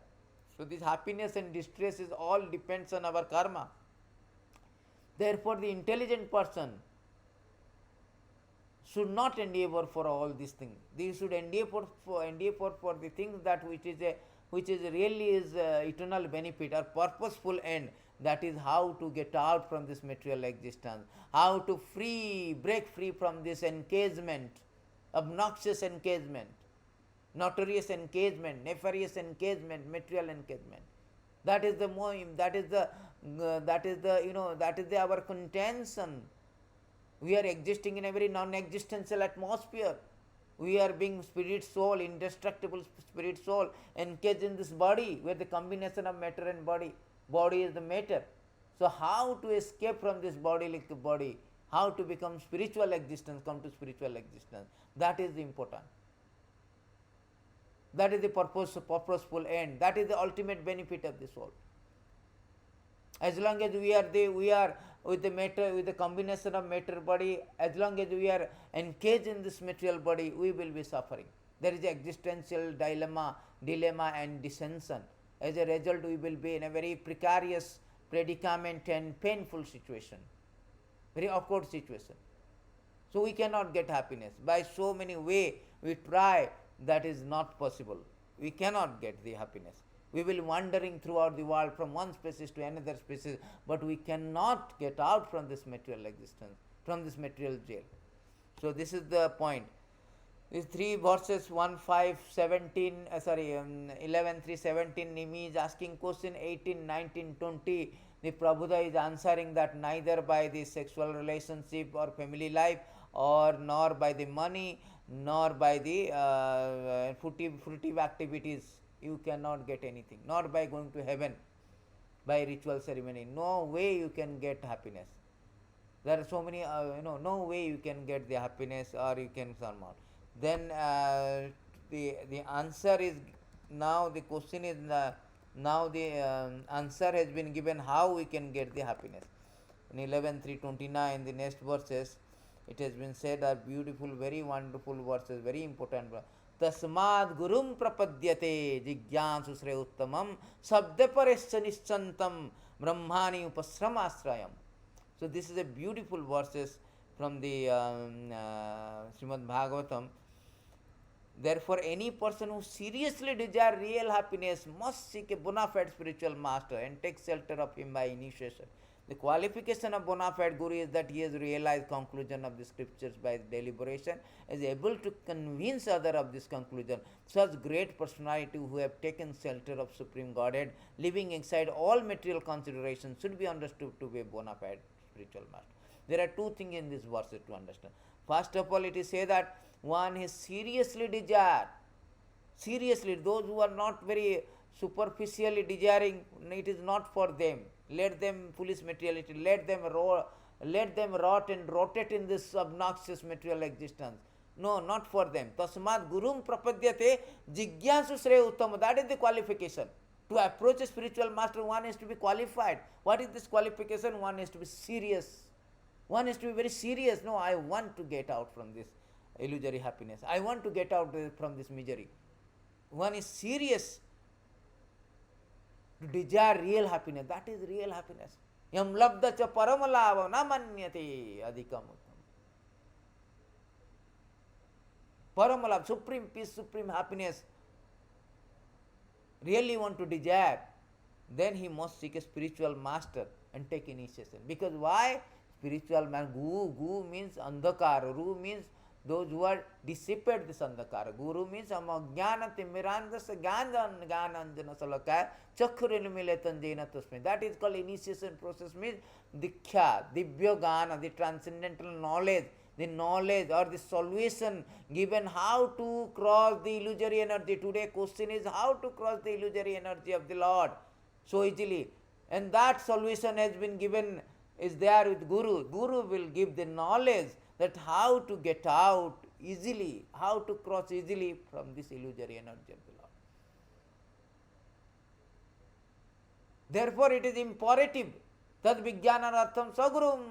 So this happiness and distress is all depends on our karma. Therefore, the intelligent person should not endeavor for all these things. They should endeavor for the things that which is really is eternal benefit or purposeful end. That is how to get out from this material existence, how to break free from this encasement, obnoxious encasement, notorious encasement, nefarious encasement, material encasement. That is the more, that is the that is our contention. We are existing in a very non-existential atmosphere. We are being spirit soul, indestructible spirit soul, encaged in this body, where the combination of matter and body. Body is the matter. So how to escape from this body like body? How to become spiritual existence, come to spiritual existence? That is important. That is the purposeful end. That is the ultimate benefit of the soul. As long as we are with the matter, with the combination of matter body, as long as we are engaged in this material body, we will be suffering. There is existential dilemma and dissension. As a result, we will be in a very precarious predicament and painful situation, very awkward situation. So we cannot get happiness. By so many ways we try, that is not possible. We cannot get the happiness. We will wandering throughout the world from one species to another species, but we cannot get out from this material existence, from this material jail. So this is the point. These three verses 1, 5, 17, 11, 3, 17, Nimi is asking question 18, 19, 20. The Prabhupada is answering that neither by the sexual relationship or family life, or nor by the money, nor by the fruitive activities, you cannot get anything, nor by going to heaven by ritual ceremony. No way you can get happiness. There are so many, no way you can get the happiness or you can surmount. Then the answer is, now the question is, now the answer has been given how we can get the happiness. In 11:329, the next verses, it has been said are beautiful, very wonderful verses, very important. Tasmad gurum prapadyate jigyansu shreyuttamam sabdaparescha nischantam brahmani upasramasrayam. So this is a beautiful verses from the Srimad Bhagavatam. Therefore, any person who seriously desires real happiness must seek a bona fide spiritual master and take shelter of him by initiation. The qualification of bona fide guru is that he has realized conclusion of the scriptures by deliberation, is able to convince other of this conclusion. Such great personality who have taken shelter of Supreme Godhead, living inside all material considerations, should be understood to be a bona fide spiritual master. There are two things in this verse to understand. First of all, it is say that one is seriously desired. Seriously, those who are not very superficially desiring, it is not for them. Let them foolish materiality, let them rot and rotate in this obnoxious material existence. No, not for them. Tasmat gurum prapadyate jigyansu shrey uttama. That is the qualification. To approach a spiritual master, one has to be qualified. What is this qualification? One has to be serious. One has to be very serious. No, I want to get out from this illusory happiness. I want to get out from this misery. One is serious to desire real happiness. That is real happiness. Yam labda cha paramalava na manyate adhikam uttam. Paramalava, supreme peace, supreme happiness, really want to desire, then he must seek a spiritual master and take initiation. Because why? Spiritual man, gu means andhakara, ru means those who are dissipate this andhakara. Guru means amajnana timirandasa gyananjana salakaya chakhurinimiletanjena tasme. That is called initiation process, means dikhya, divya gana, the transcendental knowledge, the knowledge or the solution given how to cross the illusory energy. Today question is how to cross the illusory energy of the Lord so easily. And that solution has been given, is there with Guru. Guru will give the knowledge that how to get out easily, how to cross easily from this illusory energy of the Lord. Therefore, it is imperative. Tad vijnanartham sagurum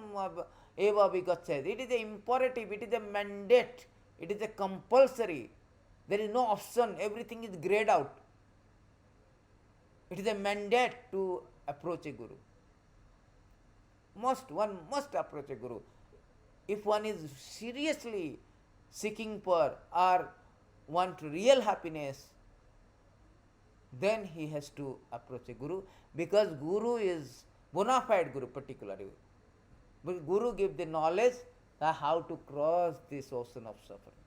eva vigacchayat. It is a imperative, it is a mandate, it is a compulsory. There is no option, everything is grayed out. It is a mandate to approach a Guru. One must approach a Guru. If one is seriously seeking for or want real happiness, then he has to approach a Guru, because Guru is bona fide Guru particularly. But Guru gives the knowledge that how to cross this ocean of suffering.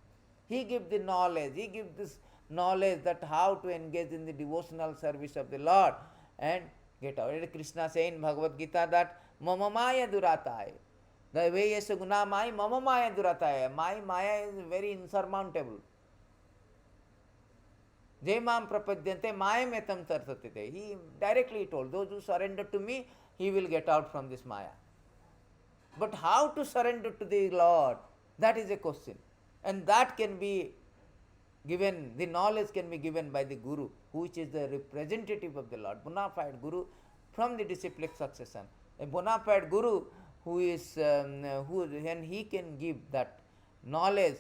He gives the knowledge, he gives this knowledge that how to engage in the devotional service of the Lord and get out. Krishna saying in Bhagavad Gita that Mama Maya Duratai. The way is Guna Maya, Mama Maya Duratai. My Maya is very insurmountable. Je mam prapadyante mayam etam tarsate. He directly told, those who surrender to me, he will get out from this Maya. But how to surrender to the Lord? That is a question. And that can be given, the knowledge can be given by the Guru, which is the representative of the Lord, bona fide Guru from the disciplic succession. A bona fide Guru who is, and he can give that knowledge.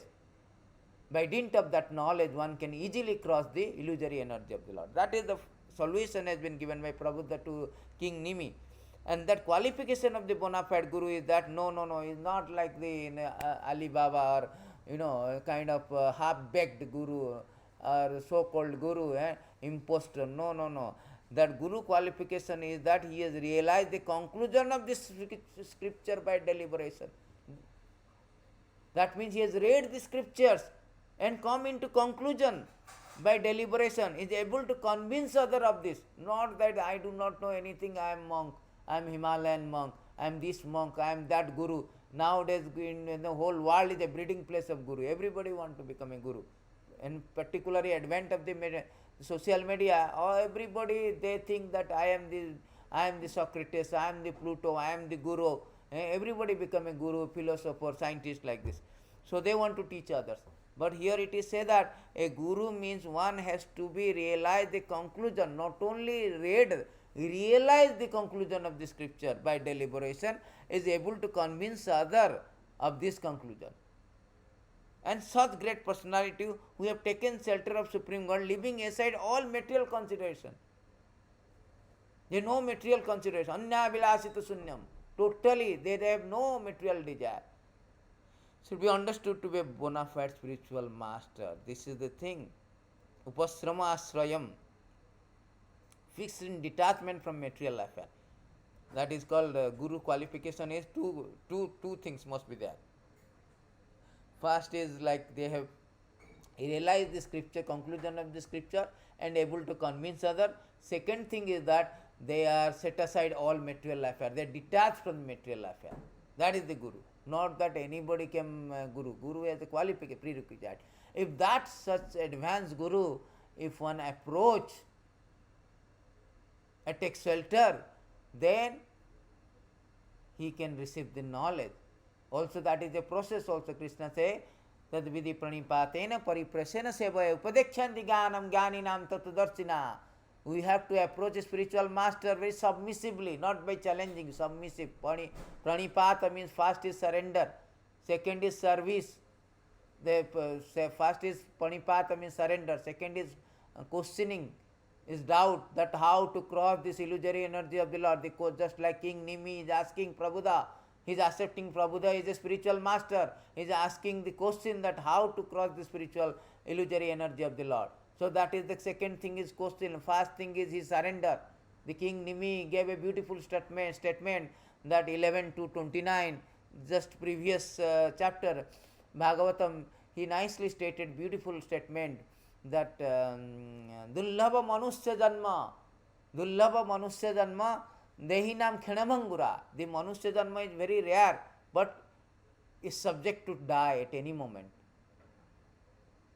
By dint of that knowledge, one can easily cross the illusory energy of the Lord. That is the solution has been given by Prabhupada to King Nimi. And that qualification of the bona fide Guru is that no, is not like the Ali Baba or kind of half-baked Guru or so-called Guru, impostor. No. That Guru qualification is that he has realized the conclusion of this scripture by deliberation. That means he has read the scriptures and come into conclusion by deliberation, is able to convince other of this. Not that I do not know anything, I am monk, I am Himalayan monk, I am this monk, I am that Guru. Nowadays in the whole world is a breeding place of Guru. Everybody wants to become a Guru. And particularly advent of the social media, everybody they think that I am the Socrates, I am the Pluto, I am the Guru. Everybody become a Guru, philosopher, scientist like this. So they want to teach others. But here it is said that a Guru means one has to be realized the conclusion, not only realize the conclusion of the scripture by deliberation, is able to convince other of this conclusion. And such great personality who have taken shelter of Supreme God, leaving aside all material consideration. They have no material consideration. Anya vilasita sunyam. Totally, they have no material desire. Should be understood to be a bona fide spiritual master. This is the thing. Upasrama asrayam. Fixed in detachment from material affair. That is called Guru qualification is two things must be there. First is like they have realized the scripture, conclusion of the scripture and able to convince other. Second thing is that they are set aside all material affair. They are detached from the material affair. That is the Guru. Not that anybody can Guru. Guru has a qualification, prerequisite. If that such advanced Guru, if one approach and take shelter, then he can receive the knowledge. Also that is a process also. Krishna say, tad vidhi pranipatena pariprasena sevaya upadekshyanti jnanam jnaninam tatudarshina. We have to approach a spiritual master very submissively, not by challenging, submissive. Pranipata means first is surrender, second is service. The first is pranipata means surrender, second is questioning, is doubt that how to cross this illusory energy of the Lord. Just like King Nimi is asking Prabhupada, he is accepting Prabhupada is a spiritual master, he is asking the question that how to cross the spiritual illusory energy of the Lord. So that is the second thing is question. First thing is his surrender. The King Nimi gave a beautiful statement that 11 to 29, just previous chapter, Bhagavatam, he nicely stated beautiful statement that Dullabha Manusya Janma Dehinam Khenamangura. The Manusya Janma is very rare, but is subject to die at any moment.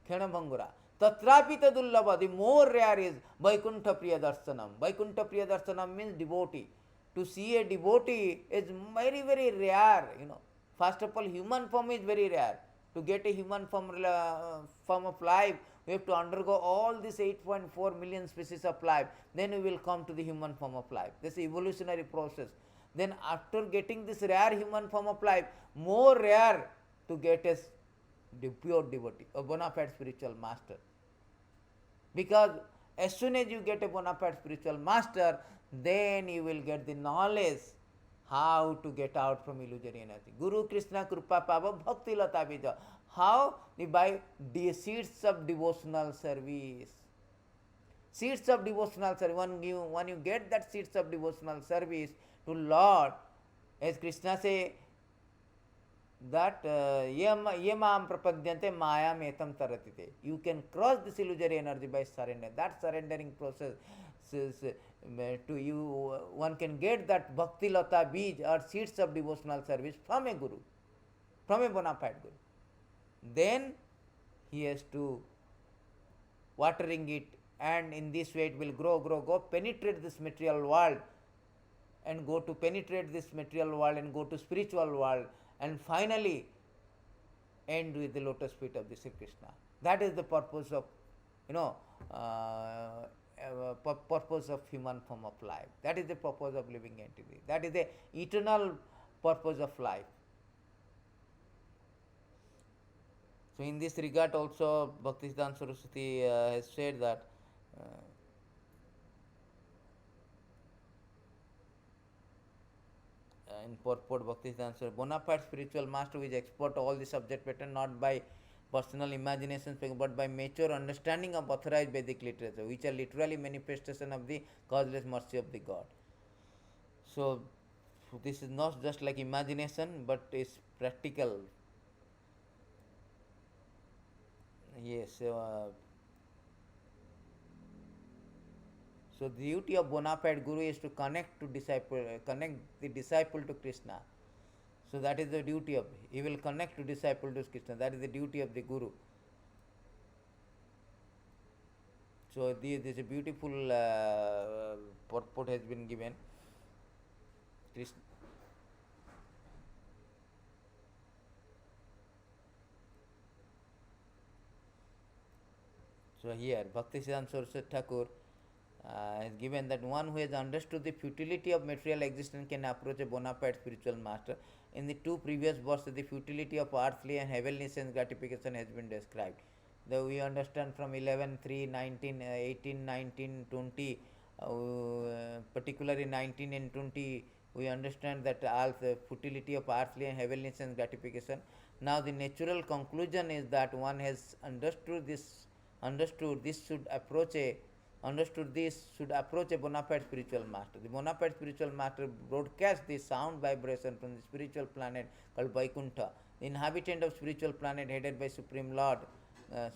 Khenabangura. Tatrapi tadullabha, the more rare is Vaikuntha Priyadarsanam. Vaikuntha Priyadarsanam means devotee. To see a devotee is very, very rare, you know. First of all, human form is very rare. To get a human form of life, we have to undergo all these 8.4 million species of life. Then we will come to the human form of life. This is evolutionary process. Then after getting this rare human form of life, more rare to get a pure devotee, a bona fide spiritual master. Because as soon as you get a bona fide spiritual master, then you will get the knowledge how to get out from illusory energy. Guru Krishna Krupa Pava Bhakti Lata Bija. How? By the seeds of devotional service. Seeds of devotional service. When you get that seeds of devotional service to Lord, as Krishna say, that yemam prapadyante mayam etam taratite. You can cross this illusory energy by surrender. That surrendering process to you, one can get that bhakti lata bij or seeds of devotional service from a guru, from a bona fide guru. Then he has to watering it, and in this way it will grow, penetrate this material world, and go to penetrate this material world and go to spiritual world, and finally end with the lotus feet of the Sri Krishna. That is the purpose of, you know, purpose of human form of life. That is the purpose of living entity. That is the eternal purpose of life. So in this regard also Bhaktisiddhanta Saraswati has said that in purport Bhaktisiddhanta Saraswati, bona fide spiritual master who is expert all the subject matter not by personal imagination but by mature understanding of authorized Vedic literature, which are literally manifestation of the causeless mercy of the God. So this is not just like imagination, but is practical. Yes. So the duty of bona fide guru is to connect the disciple to Krishna. So that is the duty of, he will connect to disciple to Krishna. That is the duty of the guru. So this is a beautiful purport has been given. Krishna. So here Bhaktisiddhanta Saraswati Thakur has given that one who has understood the futility of material existence can approach a bona fide spiritual master. In the two previous verses, the futility of earthly and heavenly sense gratification has been described. Though we understand from 11, 3, 19, 18, 19, 20, particularly 19 and 20, we understand that the futility of earthly and heavenly sense gratification. Now the natural conclusion is that one has understood this should approach a bona fide spiritual master. The bona fide spiritual master broadcasts the sound vibration from the spiritual planet called Vaikuntha. The inhabitant of spiritual planet headed by Supreme Lord,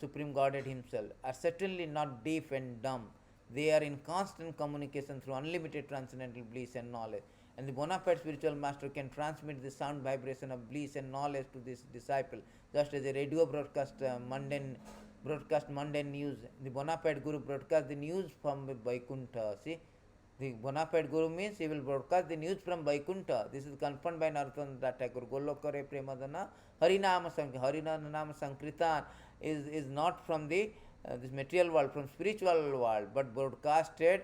Supreme Godhead himself, are certainly not deaf and dumb. They are in constant communication through unlimited transcendental bliss and knowledge. And the bona fide spiritual master can transmit the sound vibration of bliss and knowledge to this disciple, just as a radio broadcast mundane news. The bona fide guru broadcasts the news from Vaikuntha. See, the bona fide guru means he will broadcast the news from Vaikuntha. This is confirmed by Narottama Thakur. Golokare Premadana Harinama Sankirtan is not from the this material world, from spiritual world, but broadcasted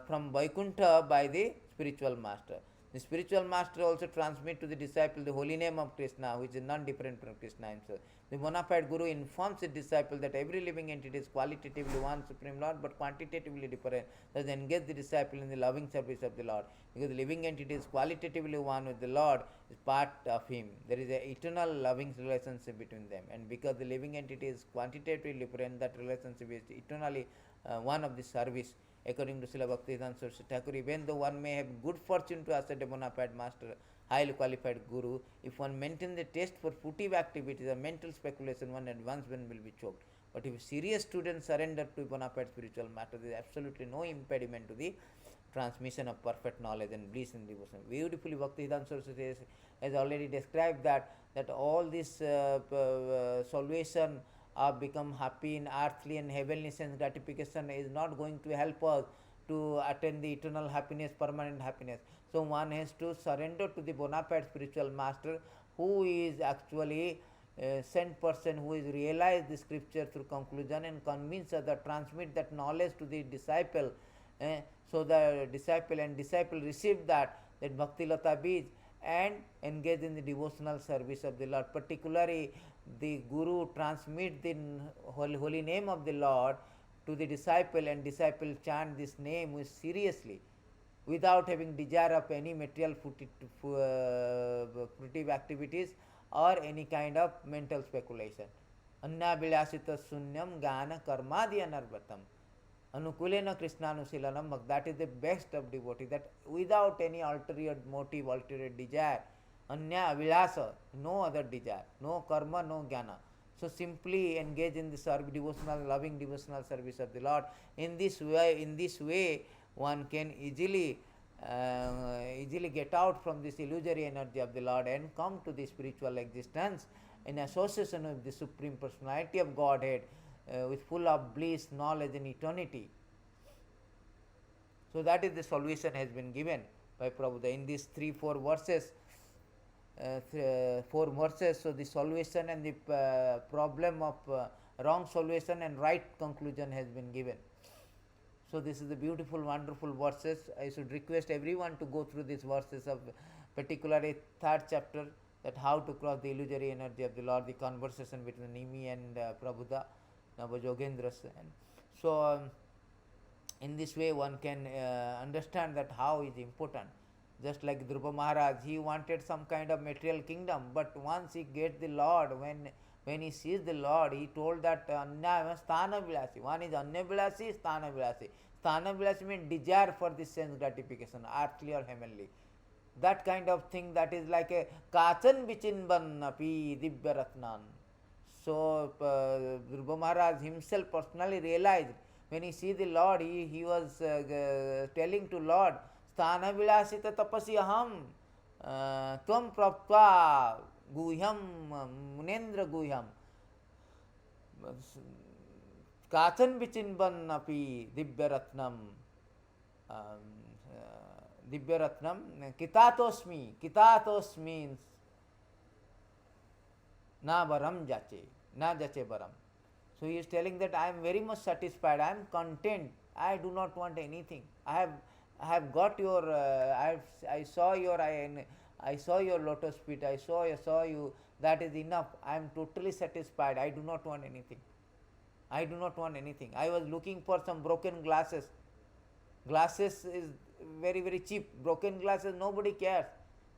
from Vaikuntha by the spiritual master. The spiritual master also transmits to the disciple the holy name of Krishna, which is non different from Krishna himself. The bona fide guru informs the disciple that every living entity is qualitatively one Supreme Lord but quantitatively different. Thus engage the disciple in the loving service of the Lord. Because the living entity is qualitatively one with the Lord, is part of him. There is an eternal loving relationship between them. And because the living entity is quantitatively different, that relationship is eternally one of the service. According to Srila Bhaktisiddhanta Saraswati Thakur, even though one may have good fortune to accept a bona fide master, highly qualified guru, if one maintains the taste for furtive activities or mental speculation, one advancement will be choked. But if a serious student surrender to bona fide spiritual master, there is absolutely no impediment to the transmission of perfect knowledge and bliss and devotion. Beautifully, Bhaktisiddhanta Saraswati has already described that that all this solution of become happy in earthly and heavenly sense gratification is not going to help us to attain the eternal happiness, permanent happiness. So one has to surrender to the bona fide spiritual master, who is actually a sent person, who is realized the scripture through conclusion and convince other, transmit that knowledge to the disciple. eh, so the disciple receive that bhakti lata bij, and engage in the devotional service of the Lord. Particularly the guru transmit the holy name of the Lord to the disciple, and disciple chant this name with seriously, without having desire of any material fruitive activities or any kind of mental speculation. Annabilasita sunyam gana karmadi anarvatam. Anukulena Krishnanushilanam, that is the best of devotee, that without any ulterior motive, ulterior desire, anya avilasa, no other desire, no karma, no jnana. So simply engage in the devotional, loving devotional service of the Lord. In this way, one can easily get out from this illusory energy of the Lord and come to the spiritual existence in association with the Supreme Personality of Godhead, with full of bliss, knowledge and eternity. So that is the solution has been given by Prabhupada in these 3-4 verses. 4 verses. So the solution and the problem of wrong solution and right conclusion has been given. So this is the beautiful, wonderful verses. I should request everyone to go through these verses of particularly 3rd chapter, that how to cross the illusory energy of the Lord, the conversation between Nimi and Prabhupada, Navajogendra. So in this way one can understand that how is important. Just like Dhruva Maharaj, he wanted some kind of material kingdom, but once he gets the Lord, when he sees the Lord, he told that Anya Sthana Vilasi. One is Anya Vilasi, Sthana Vilasi. Sthana Vilasi means desire for this sense gratification, earthly or heavenly. That kind of thing, that is like a Kachan Bichinban Api Dibya Ratnan. So Dhruva Maharaj himself personally realized, when he see the Lord, he was telling to Lord, Sthana Vilasita tapasi aham tvam praptva guhyam munendra guhyam kachan vichinban api dibyaratnam kitatosmi. Kitatos means na varam jache, na jache varam. So he is telling that I am very much satisfied, I am content, I do not want anything. I have got your I saw your lotus feet, I saw you, that is enough. I am totally satisfied, I do not want anything. I was looking for some broken glasses. Glasses is very, very cheap. Broken glasses nobody cares.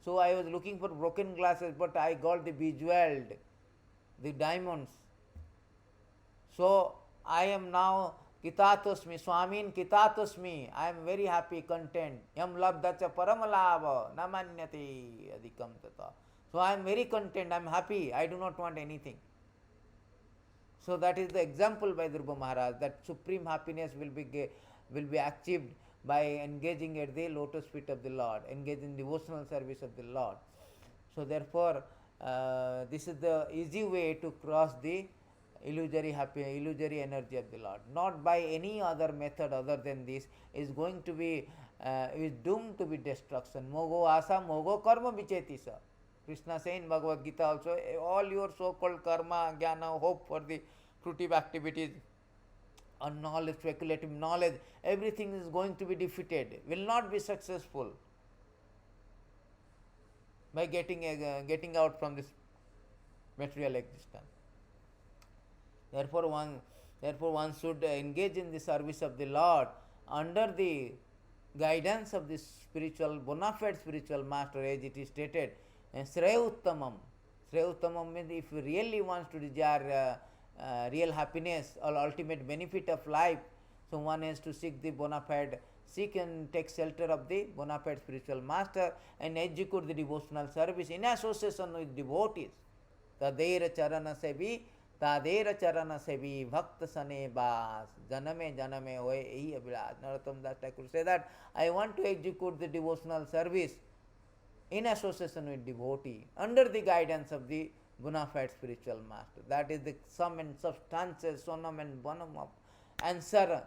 So I was looking for broken glasses, but I got the bejeweled, the diamonds. So I am now Kitatosmi, Swamin Kitatosmi. I am very happy, content. Yam labdacha paramalava namanyati adhikam tata. So I am very content, I am happy, I do not want anything. So that is the example by Dhruva Maharaj, that supreme happiness will be achieved by engaging at the lotus feet of the Lord, engaging in devotional service of the Lord. So therefore, this is the easy way to cross the illusory energy of the Lord. Not by any other method other than this is going to be is doomed to be destruction. Mogo asa, mogo karma vichetisa. Krishna saying in Bhagavad Gita also, all your so-called karma, jnana, hope for the fruitive activities, or knowledge, speculative knowledge, everything is going to be defeated, will not be successful by getting out from this material existence. Therefore one should engage in the service of the Lord under the guidance of this spiritual, bona fide spiritual master, as it is stated. Shreya Uttamam. Shreya Uttamam means if you really wants to desire real happiness or ultimate benefit of life, so one has to seek and take shelter of the bona fide spiritual master and execute the devotional service in association with devotees. Tadera charana sevi bhakta sane bas janame hoye ehi abhilash. Narottam Das Thakur say that I want to execute the devotional service in association with devotee, under the guidance of the bona fide spiritual master. That is the sum and substance, sonam and bonum of answer,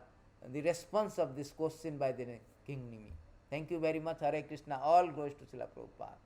the response of this question by the King Nimi. Thank you very much. Hare Krishna. All goes to Srila Prabhupada.